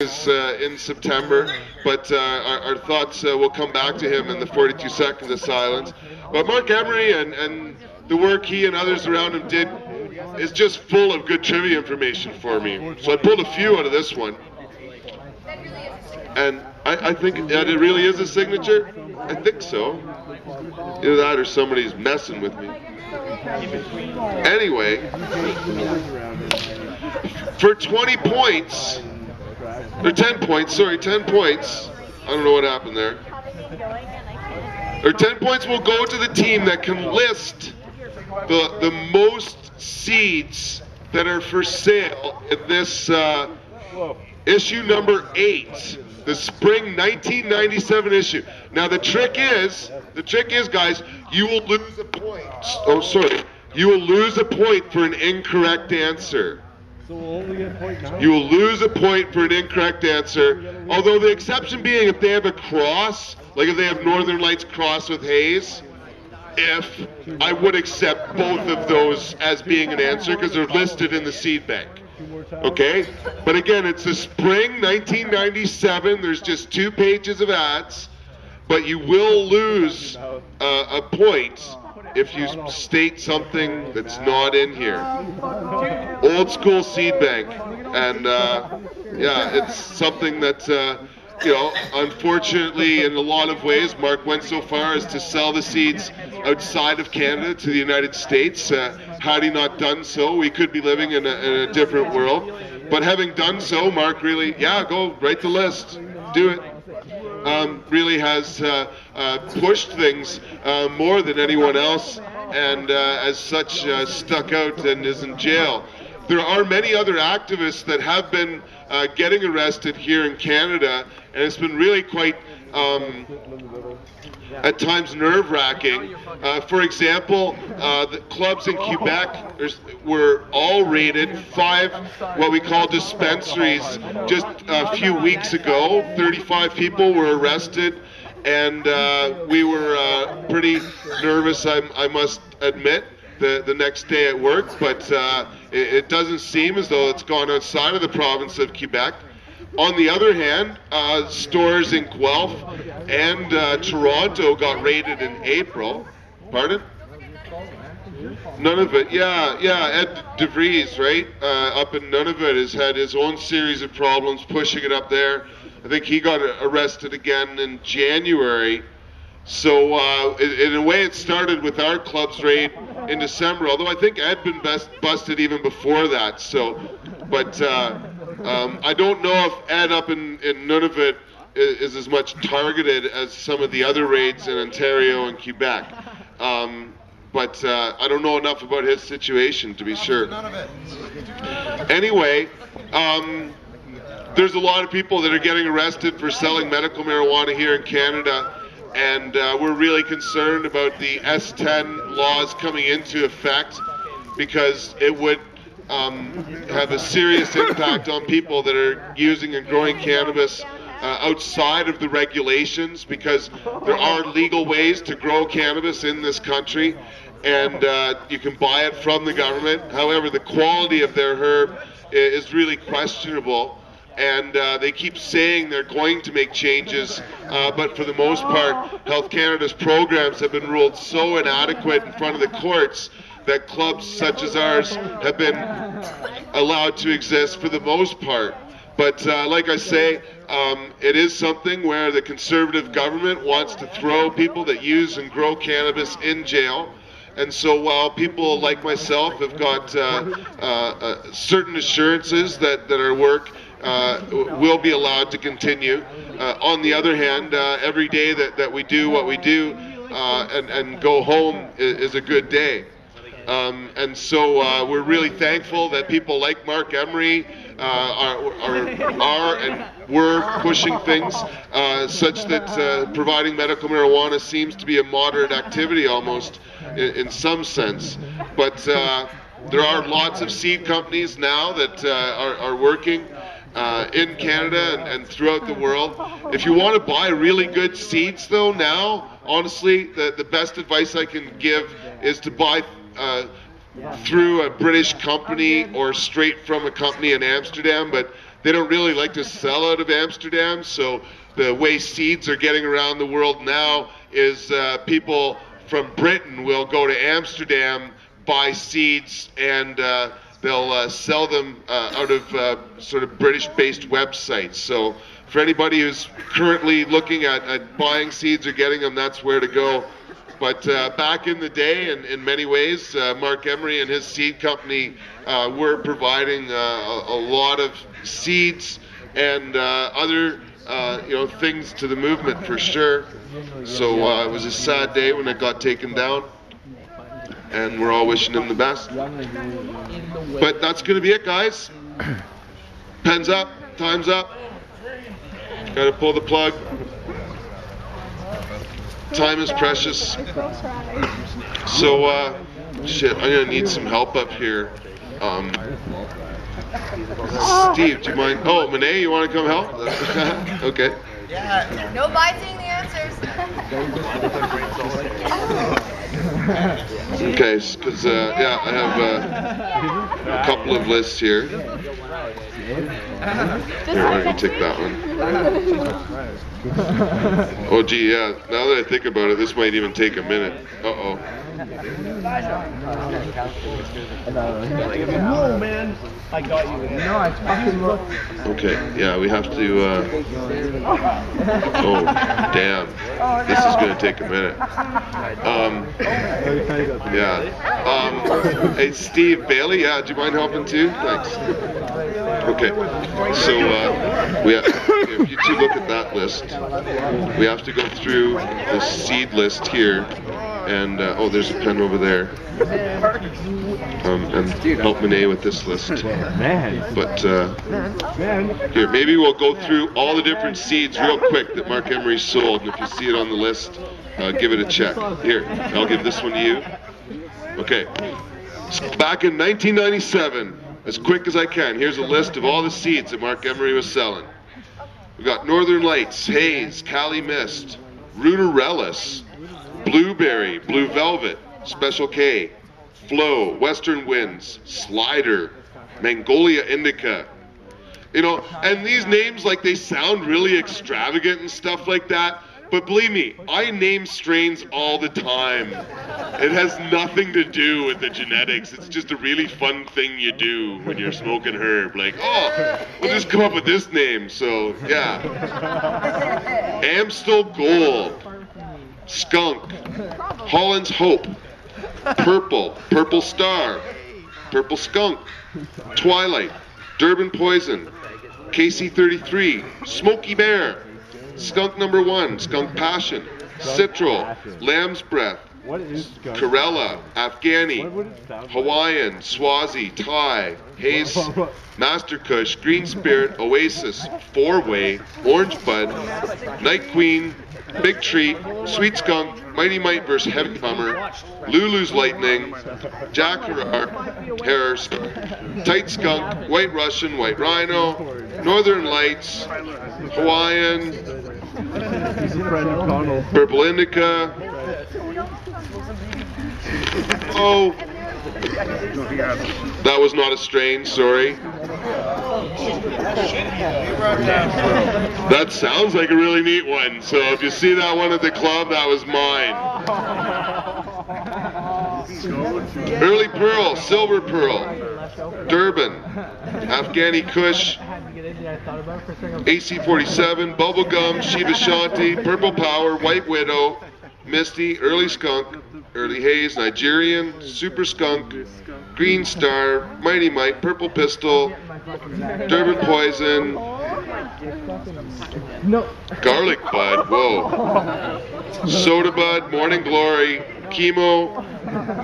is in September, but our thoughts will come back to him in the 42 seconds of silence. But Mark Emery and the work he and others around him did is just full of good trivia information for me. So I pulled a few out of this one. And I think that it really is a signature. I think so. Either that or somebody's messing with me. Anyway, for 20 points, or 10 points, sorry, 10 points. I don't know what happened there. Or 10 points will go to the team that can list the most seeds that are for sale in this issue number 8, the spring 1997 issue. Now the trick is, guys, you will lose a point. Oh, sorry. You will lose a point for an incorrect answer. So we'll only get a point now? You will lose a point for an incorrect answer, although the exception being if they have a cross, like if they have Northern Lights cross with Hayes, if I would accept both of those as being an answer because they're listed in the seed bank. Okay? But again, it's the spring 1997. There's just 2 pages of ads, but you will lose a point if you state something that's not in here. Old school seed bank. And yeah, it's something that, you know, unfortunately in a lot of ways, Mark went so far as to sell the seeds outside of Canada to the United States. Had he not done so, we could be living in a different world. But having done so, Mark really, yeah, go write the list. Do it. Really has pushed things more than anyone else, and as such stuck out and is in jail. There are many other activists that have been getting arrested here in Canada, and it's been really quite at times nerve-wracking. For example, the clubs in Quebec were all raided. 5 what we call dispensaries just a few weeks ago. 35 people were arrested, and we were pretty nervous, I must admit, the next day at work, but it doesn't seem as though it's gone outside of the province of Quebec. On the other hand, stores in Guelph and Toronto got raided in April. Pardon? Nunavut, yeah, Ed DeVries, right, up in Nunavut has had his own series of problems pushing it up there. I think he got arrested again in January. So in a way it started with our club's raid in December, although I think Ed been busted even before that. So, but I don't know if Ed up in Nunavut is as much targeted as some of the other raids in Ontario and Quebec. But I don't know enough about his situation to be sure. Anyway, there's a lot of people that are getting arrested for selling medical marijuana here in Canada, and we're really concerned about the S10 laws coming into effect because it would have a serious impact on people that are using and growing cannabis outside of the regulations, because there are legal ways to grow cannabis in this country, and you can buy it from the government. However, the quality of their herb is really questionable, and they keep saying they're going to make changes, but for the most part, Health Canada's programs have been ruled so inadequate in front of the courts that clubs such as ours have been allowed to exist for the most part. But like I say, it is something where the Conservative government wants to throw people that use and grow cannabis in jail. And so while people like myself have got certain assurances that our work will be allowed to continue, on the other hand, every day that we do what we do and go home is a good day. And so we're really thankful that people like Mark Emery are and were pushing things such that providing medical marijuana seems to be a moderate activity almost in some sense. But there are lots of seed companies now that are working in Canada and throughout the world. If you want to buy really good seeds though now, honestly, the best advice I can give is to buy through a British company or straight from a company in Amsterdam, but they don't really like to sell out of Amsterdam, so the way seeds are getting around the world now is people from Britain will go to Amsterdam, buy seeds, and they'll sell them out of sort of British-based websites. So for anybody who's currently looking at buying seeds or getting them, that's where to go. But back in the day, in many ways, Mark Emery and his seed company were providing a lot of seeds and other things to the movement for sure. So it was a sad day when it got taken down, and we're all wishing him the best. But that's going to be it, guys. Pen's up, time's up. Got to pull the plug. Time is precious. So, shit, I'm going to need some help up here. Steve, do you mind? Oh, Monet, you want to come help? Okay. Yeah. Nobody's seeing the answers. Okay, because, yeah, I have a couple of lists here. Here, why don't you take that one? Oh, gee, yeah, now that I think about it, this might even take a minute. Uh-oh. No, man. I got you. No, I fucking looked. Okay, yeah, we have to, oh, damn. This is going to take a minute. Yeah. Hey, Steve Bailey, yeah, do you mind helping too? Thanks. Okay. So, if you two look at that list, we have to go through the seed list here. And, oh, there's a pen over there. And help Monet with this list. But, here, maybe we'll go through all the different seeds real quick that Mark Emery sold. And if you see it on the list, give it a check. Here, I'll give this one to you. Okay. So back in 1997, as quick as I can, here's a list of all the seeds that Mark Emery was selling. We've got Northern Lights, Haze, Cali Mist, Ruderellus, Blueberry, Blue Velvet, Special K, Flow, Western Winds, Slider, Magnolia Indica. You know, and these names, like, they sound really extravagant and stuff like that, but believe me, I name strains all the time. It has nothing to do with the genetics. It's just a really fun thing you do when you're smoking herb. Like, oh, we'll just come up with this name. So, yeah. Amstel Gold, Skunk, Holland's Hope, Purple, Purple Star, Purple Skunk, Twilight, Durban Poison, KC33, Smoky Bear, Skunk Number 1, Skunk Passion, Citral, Lamb's Breath, Corella, Afghani, Hawaiian, Swazi, Thai, Haze, Master Kush, Green Spirit, Oasis, Four Way, Orange Bud, Night Queen, Big Treat, Sweet Skunk, Mighty Might vs. Heavy Hummer, Lulu's Lightning, Jack Harris, Tight Skunk, White Russian, White Rhino, Northern Lights, Hawaiian, Purple Indica. Oh, that was not a strain, sorry. That sounds like a really neat one. So if you see that one at the club, that was mine. Early Pearl, Silver Pearl, Durban, Afghani Kush, AC-47, Bubblegum, Shiva Shanti, Purple Power, White Widow, Misty, Early Skunk, Early Haze, Nigerian, Super Skunk, Green Star, Mighty Might, Purple Pistol, Durban Poison, Garlic Bud, whoa, Soda Bud, Morning Glory, Chemo,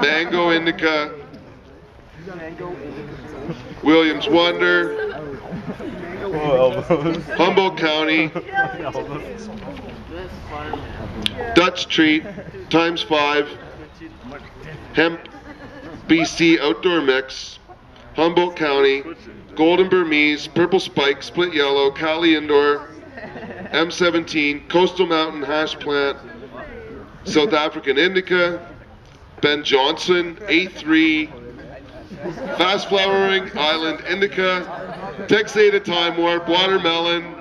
Mango Indica, Williams Wonder, Humboldt County, Dutch Treat, ×5, Hemp BC Outdoor Mix, Humboldt County, Golden Burmese, Purple Spike, Split Yellow, Cali Indoor, M17, Coastal Mountain Hash Plant, South African Indica, Ben Johnson, A3, Fast Flowering Island Indica, Texated Time Warp, watermelon,